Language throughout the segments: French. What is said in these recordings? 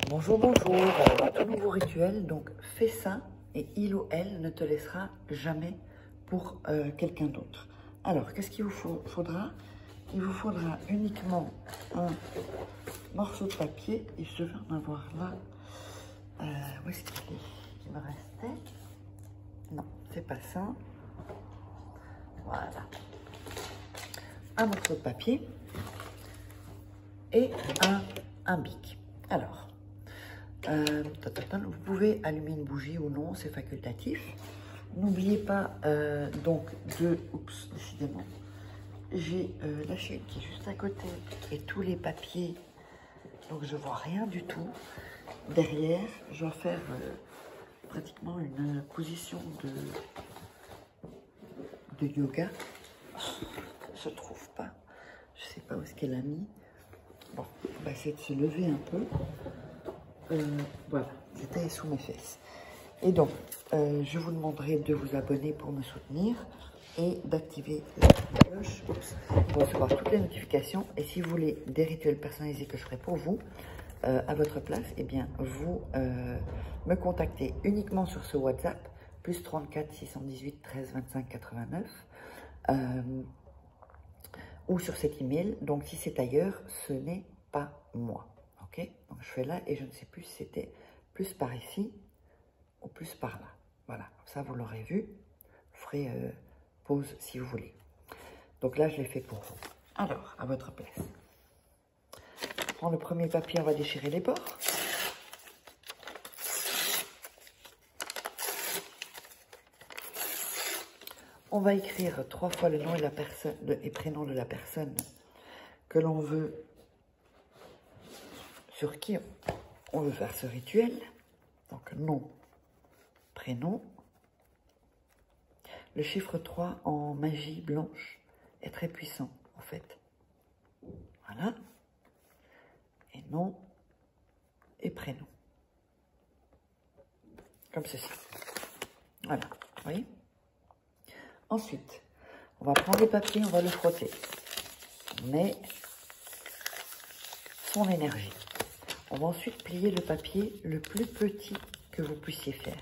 Bonjour, bonjour. Alors, un tout nouveau rituel. Donc, fais ça et il ou elle ne te laissera jamais pour quelqu'un d'autre. Alors, qu'est-ce qu'il vous faudra? Il vous faudra uniquement un morceau de papier. Et je devais en avoir là. Où est-ce qu'il est? Il me restait. Non, c'est pas ça. Voilà. Un morceau de papier et un bic. Alors, vous pouvez allumer une bougie ou non, c'est facultatif. N'oubliez pas donc de... Oups, décidément. J'ai la chaîne qui est juste à côté et tous les papiers. Donc je vois rien du tout. Derrière, je dois faire pratiquement une position de yoga. Je ne trouve pas. Je ne sais pas où est-ce qu'elle a mis. Bon, on va essayer de se lever un peu. Voilà, c'était sous mes fesses. Et donc, je vous demanderai de vous abonner pour me soutenir et d'activer la cloche pour recevoir toutes les notifications. Et si vous voulez des rituels personnalisés que je ferai pour vous, à votre place, eh bien, vous me contactez uniquement sur ce WhatsApp, plus 34 618 13 25 89, ou sur cet email. Donc, si c'est ailleurs, ce n'est pas moi. Ok? Donc, je fais là et je ne sais plus si c'était plus par ici ou plus par là. Voilà, ça vous l'aurez vu. Vous ferez pause si vous voulez. Donc là, je l'ai fait pour vous. Alors, à votre place. On prend le premier papier, on va déchirer les bords. On va écrire 3 fois le nom et, et prénom de la personne que l'on veut, sur qui on veut faire ce rituel. Donc, nom, prénom. Le chiffre 3 en magie blanche est très puissant, en fait. Voilà. Et nom et prénom. Comme ceci. Voilà, vous voyez? Ensuite, on va prendre le papier, on va le frotter. On met son énergie. On va ensuite plier le papier le plus petit que vous puissiez faire.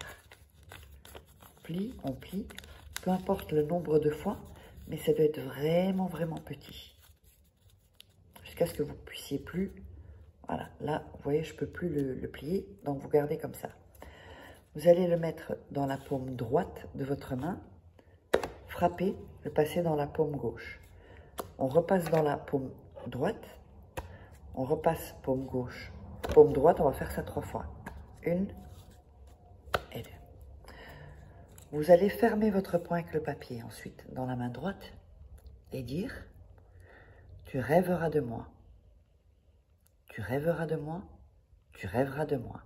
On plie, peu importe le nombre de fois, mais ça doit être vraiment, vraiment petit. Jusqu'à ce que vous puissiez plus. Voilà, là, vous voyez, je ne peux plus le plier, donc vous gardez comme ça. Vous allez le mettre dans la paume droite de votre main, frapper, le passer dans la paume gauche. On repasse dans la paume droite, on repasse paume gauche, paume droite, on va faire ça 3 fois. 1 et 2. Vous allez fermer votre poing avec le papier ensuite dans la main droite et dire « Tu rêveras de moi. Tu rêveras de moi. Tu rêveras de moi.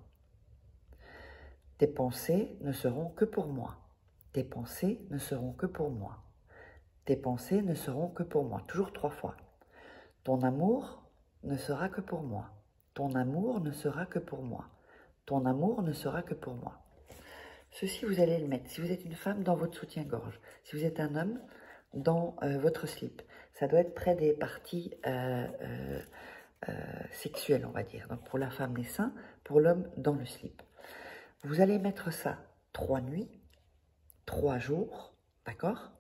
Tes pensées ne seront que pour moi. Tes pensées ne seront que pour moi. Tes pensées ne seront que pour moi. » Toujours 3 fois. Ton amour ne sera que pour moi. Ton amour ne sera que pour moi. Ton amour ne sera que pour moi. Ceci, vous allez le mettre, si vous êtes une femme, dans votre soutien-gorge. Si vous êtes un homme, dans votre slip. Ça doit être près des parties sexuelles, on va dire. Donc, pour la femme, les seins, pour l'homme, dans le slip. Vous allez mettre ça 3 nuits, 3 jours, d'accord?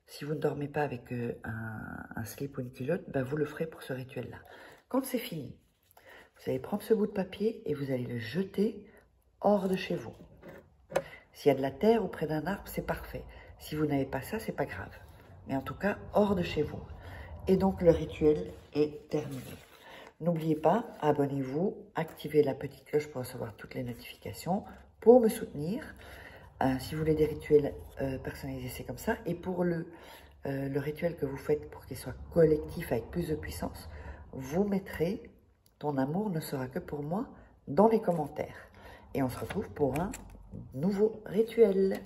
Si vous ne dormez pas avec un slip ou une culotte, ben vous le ferez pour ce rituel-là. Quand c'est fini, vous allez prendre ce bout de papier et vous allez le jeter hors de chez vous. S'il y a de la terre ou près d'un arbre, c'est parfait. Si vous n'avez pas ça, c'est pas grave. Mais en tout cas, hors de chez vous. Et donc, le rituel est terminé. N'oubliez pas, abonnez-vous, activez la petite cloche pour recevoir toutes les notifications, pour me soutenir. Si vous voulez des rituels personnalisés, c'est comme ça. Et pour le rituel que vous faites pour qu'il soit collectif avec plus de puissance, vous mettrez « Ton amour ne sera que pour moi » dans les commentaires. Et on se retrouve pour un nouveau rituel.